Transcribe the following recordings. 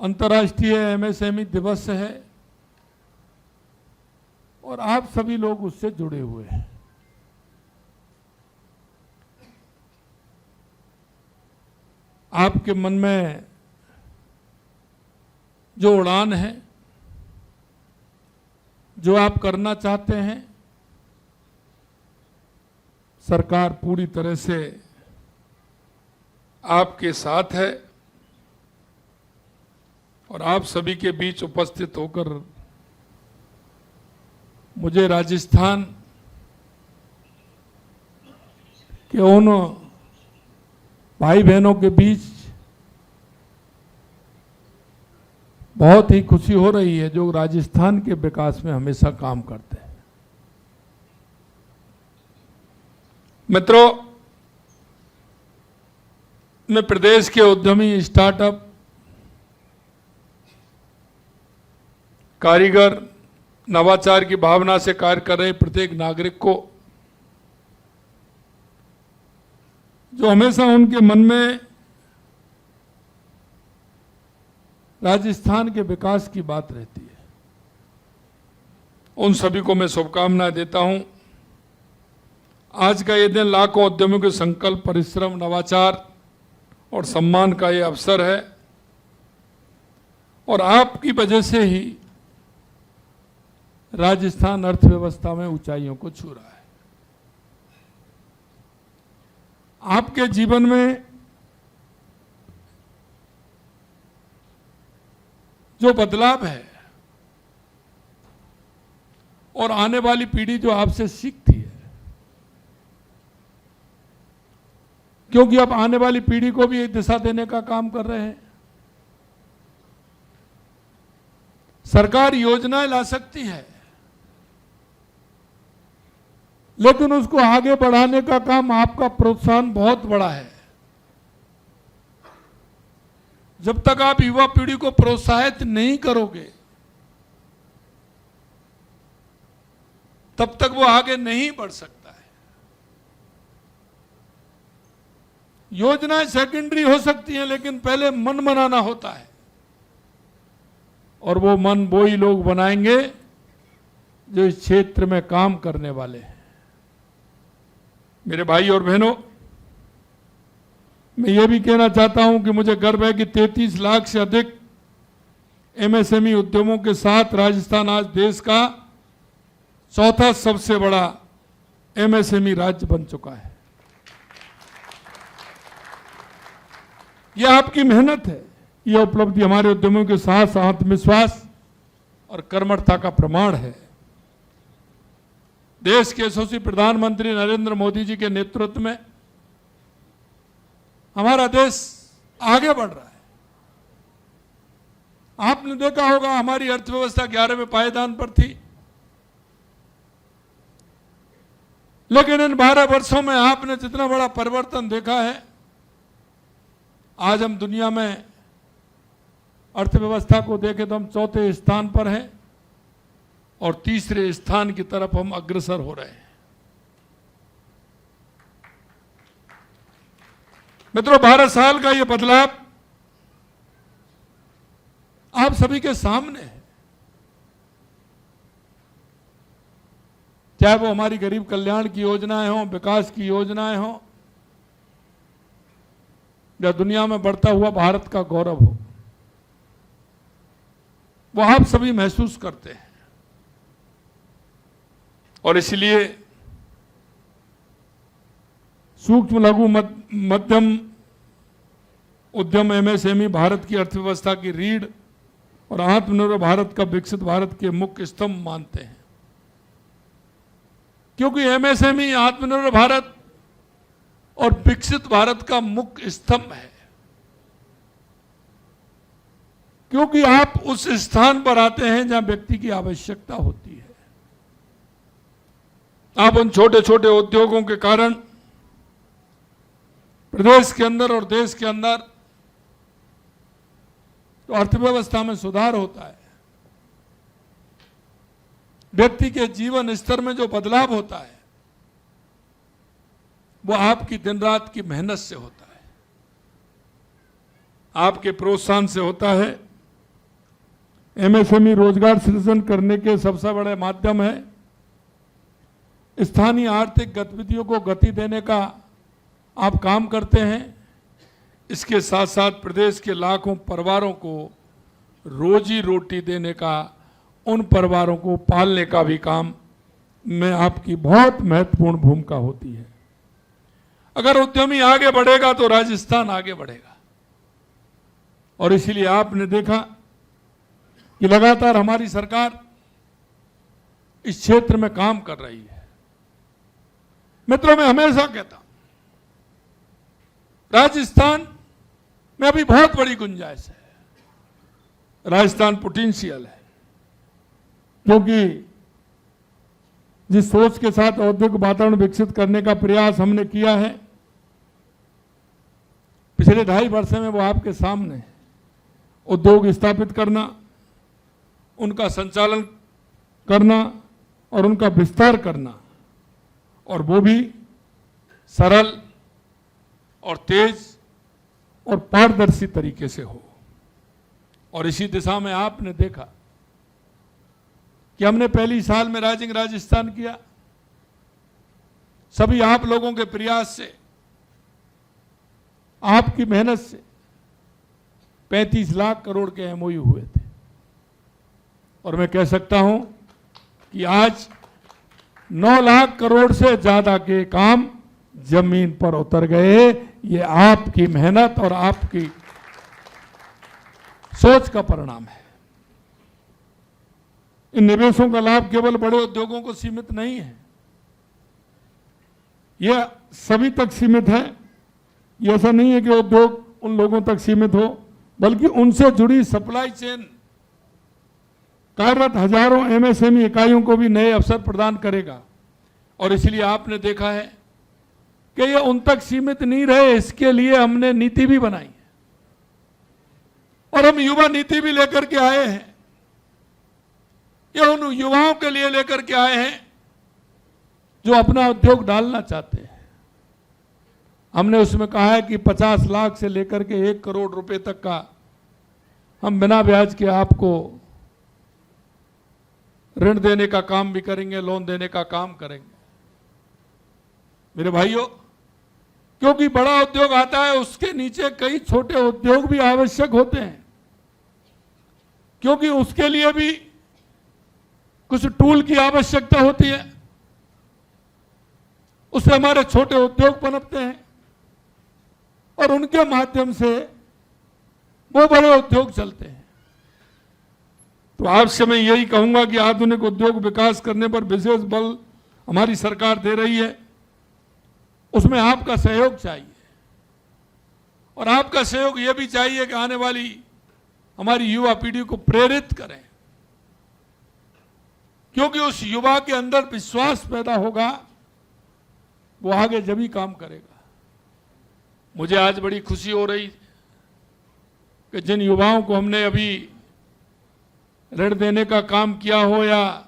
अंतर्राष्ट्रीय एमएसएमई दिवस है और आप सभी लोग उससे जुड़े हुए हैं। आपके मन में जो उड़ान है, जो आप करना चाहते हैं, सरकार पूरी तरह से आपके साथ है और आप सभी के बीच उपस्थित होकर मुझे राजस्थान के उन भाई बहनों के बीच बहुत ही खुशी हो रही है जो राजस्थान के विकास में हमेशा काम करते हैं। मित्रों, मैं प्रदेश के उद्यमी, स्टार्टअप, कारीगर, नवाचार की भावना से कार्य कर रहे प्रत्येक नागरिक को, जो हमेशा उनके मन में राजस्थान के विकास की बात रहती है, उन सभी को मैं शुभकामनाएं देता हूं। आज का ये दिन लाखों उद्यमियों के संकल्प, परिश्रम, नवाचार और सम्मान का ये अवसर है और आपकी वजह से ही राजस्थान अर्थव्यवस्था में ऊंचाइयों को छू रहा है। आपके जीवन में जो बदलाव है और आने वाली पीढ़ी जो आपसे सीखती है, क्योंकि आप आने वाली पीढ़ी को भी एक दिशा देने का काम कर रहे हैं। सरकार योजनाएं ला सकती है, लेकिन उसको आगे बढ़ाने का काम आपका प्रोत्साहन बहुत बड़ा है। जब तक आप युवा पीढ़ी को प्रोत्साहित नहीं करोगे, तब तक वो आगे नहीं बढ़ सकता है। योजनाएं सेकेंडरी हो सकती हैं, लेकिन पहले मन बनाना होता है और वो मन वो ही लोग बनाएंगे जो इस क्षेत्र में काम करने वाले हैं। मेरे भाई और बहनों, मैं ये भी कहना चाहता हूं कि मुझे गर्व है कि 33 लाख से अधिक एमएसएमई उद्यमों के साथ राजस्थान आज देश का चौथा सबसे बड़ा एमएसएमई राज्य बन चुका है। यह आपकी मेहनत है, यह उपलब्धि हमारे उद्यमियों के साथ आत्मविश्वास और कर्मठता का प्रमाण है। देश के यशस्वी प्रधानमंत्री नरेंद्र मोदी जी के नेतृत्व में हमारा देश आगे बढ़ रहा है। आपने देखा होगा हमारी अर्थव्यवस्था 11वें पायदान पर थी, लेकिन इन 12 वर्षों में आपने जितना बड़ा परिवर्तन देखा है, आज हम दुनिया में अर्थव्यवस्था को देखें तो हम चौथे स्थान पर हैं और तीसरे स्थान की तरफ हम अग्रसर हो रहे हैं। मित्रों, 12 साल का यह बदलाव आप सभी के सामने है। चाहे वो हमारी गरीब कल्याण की योजनाएं हों, विकास की योजनाएं हों, या दुनिया में बढ़ता हुआ भारत का गौरव हो, वो आप सभी महसूस करते हैं। और इसलिए सूक्ष्म, लघु, मध्यम उद्यम एमएसएमई भारत की अर्थव्यवस्था की रीढ़ और आत्मनिर्भर भारत का, विकसित भारत के मुख्य स्तंभ मानते हैं। क्योंकि एमएसएमई आत्मनिर्भर भारत और विकसित भारत का मुख्य स्तंभ है। क्योंकि आप उस स्थान पर आते हैं जहां व्यक्ति की आवश्यकता होती है। आप उन छोटे छोटे उद्योगों के कारण प्रदेश के अंदर और देश के अंदर तो अर्थव्यवस्था में सुधार होता है, व्यक्ति के जीवन स्तर में जो बदलाव होता है, वो आपकी दिन रात की मेहनत से होता है, आपके प्रोत्साहन से होता है एमएसएमई रोजगार सृजन करने के सबसे बड़े माध्यम है। स्थानीय आर्थिक गतिविधियों को गति देने का आप काम करते हैं। इसके साथ साथ प्रदेश के लाखों परिवारों को रोजी रोटी देने का, उन परिवारों को पालने का भी काम में आपकी बहुत महत्वपूर्ण भूमिका होती है। अगर उद्यमी आगे बढ़ेगा तो राजस्थान आगे बढ़ेगा। और इसीलिए आपने देखा कि लगातार हमारी सरकार इस क्षेत्र में काम कर रही है। मित्रों, मैं हमेशा कहता हूं राजस्थान में अभी बहुत बड़ी गुंजाइश है। राजस्थान पोटेंशियल है, क्योंकि जिस सोच के साथ औद्योगिक वातावरण विकसित करने का प्रयास हमने किया है पिछले 2.5 वर्ष में, वो आपके सामने उद्योग स्थापित करना, उनका संचालन करना और उनका विस्तार करना, और वो भी सरल और तेज और पारदर्शी तरीके से हो। और इसी दिशा में आपने देखा कि हमने पहली साल में राइजिंग राजस्थान किया। सभी आप लोगों के प्रयास से, आपकी मेहनत से 35 लाख करोड़ के एमओयू हुए थे। और मैं कह सकता हूं कि आज 9 लाख करोड़ से ज्यादा के काम जमीन पर उतर गए। ये आपकी मेहनत और आपकी सोच का परिणाम है। इन निवेशों का लाभ केवल बड़े उद्योगों को सीमित नहीं है, यह सभी तक सीमित है। ये ऐसा नहीं है कि उद्योग उन लोगों तक सीमित हो, बल्कि उनसे जुड़ी सप्लाई चेन कार्यरत हजारों एमएसएमई इकाइयों को भी नए अवसर प्रदान करेगा। और इसलिए आपने देखा है कि ये उन तक सीमित नहीं रहे, इसके लिए हमने नीति भी बनाई है। और हम युवा नीति भी लेकर के आए हैं। ये उन युवाओं के लिए लेकर के आए हैं जो अपना उद्योग डालना चाहते हैं। हमने उसमें कहा है कि 50 लाख से लेकर के 1 करोड़ रुपए तक का हम बिना ब्याज के आपको ऋण देने का काम भी करेंगे, लोन देने का काम करेंगे। मेरे भाइयों, क्योंकि बड़ा उद्योग आता है उसके नीचे कई छोटे उद्योग भी आवश्यक होते हैं, क्योंकि उसके लिए भी कुछ टूल की आवश्यकता होती है। उससे हमारे छोटे उद्योग पनपते हैं और उनके माध्यम से वो बड़े उद्योग चलते हैं। तो आपसे मैं यही कहूंगा कि आधुनिक उद्योग विकास करने पर विशेष बल हमारी सरकार दे रही है। उसमें आपका सहयोग चाहिए, और आपका सहयोग यह भी चाहिए कि आने वाली हमारी युवा पीढ़ी को प्रेरित करें, क्योंकि उस युवा के अंदर विश्वास पैदा होगा, वो आगे जब ही काम करेगा। मुझे आज बड़ी खुशी हो रही कि जिन युवाओं को हमने अभी ऋण देने का काम किया हो या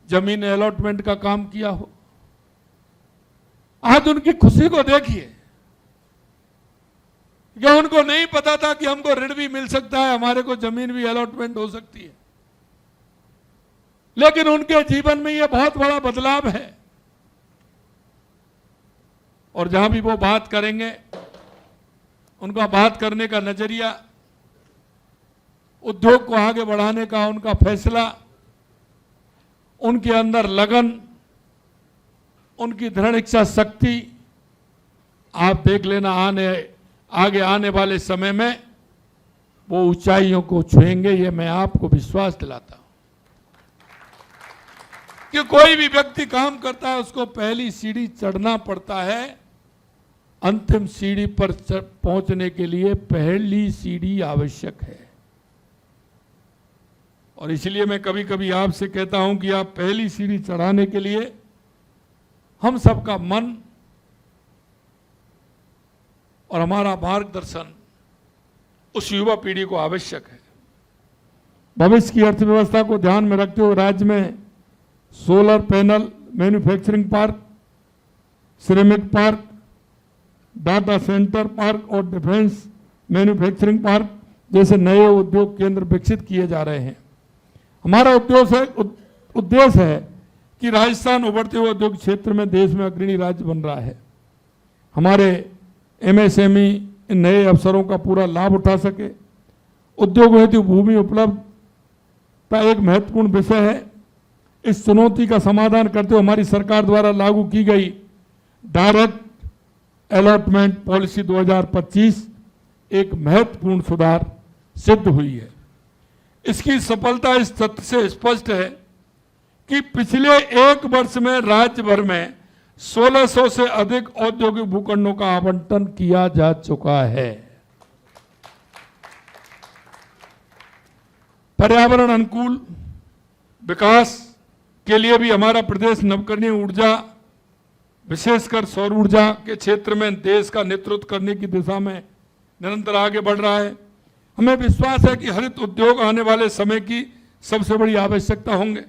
जमीन अलॉटमेंट का काम किया हो, आज उनकी खुशी को देखिए कि उनको नहीं पता था कि हमको ऋण भी मिल सकता है, हमारे को जमीन भी अलॉटमेंट हो सकती है। लेकिन उनके जीवन में यह बहुत बड़ा बदलाव है। और जहां भी वो बात करेंगे, उनका बात करने का नजरिया, उद्योग को आगे बढ़ाने का उनका फैसला, उनके अंदर लगन, उनकी दृढ़ इच्छा शक्ति, आप देख लेना आगे आने वाले समय में वो ऊंचाइयों को छुएंगे। ये मैं आपको विश्वास दिलाता हूं कि कोई भी व्यक्ति काम करता है उसको पहली सीढ़ी चढ़ना पड़ता है। अंतिम सीढ़ी पर पहुंचने के लिए पहली सीढ़ी आवश्यक है। और इसलिए मैं कभी कभी आपसे कहता हूं कि आप पहली सीढ़ी चढ़ाने के लिए हम सबका मन और हमारा मार्गदर्शन उस युवा पीढ़ी को आवश्यक है। भविष्य की अर्थव्यवस्था को ध्यान में रखते हुए राज्य में solar panel manufacturing park, ceramic park, data centre park और डिफेंस मैन्युफैक्चरिंग पार्क जैसे नए उद्योग केंद्र विकसित किए जा रहे हैं। हमारा उद्देश्य है कि राजस्थान उभरते हुए उद्योग क्षेत्र में देश में अग्रणी राज्य बन रहा है। हमारे एमएसएमई इन नए अवसरों का पूरा लाभ उठा सके। उद्योग हेतु भूमि उपलब्धता एक महत्वपूर्ण विषय है। इस चुनौती का समाधान करते हुए हमारी सरकार द्वारा लागू की गई डायरेक्ट अलॉटमेंट पॉलिसी 2025 एक महत्वपूर्ण सुधार सिद्ध हुई है। इसकी सफलता इस तथ्य से स्पष्ट है कि पिछले एक वर्ष में राज्य भर में 1600 से अधिक औद्योगिक भूखंडों का आवंटन किया जा चुका है। पर्यावरण अनुकूल विकास के लिए भी हमारा प्रदेश नवकरणीय ऊर्जा, विशेषकर सौर ऊर्जा के क्षेत्र में देश का नेतृत्व करने की दिशा में निरंतर आगे बढ़ रहा है। हमें विश्वास है कि हरित उद्योग आने वाले समय की सबसे बड़ी आवश्यकता होंगे।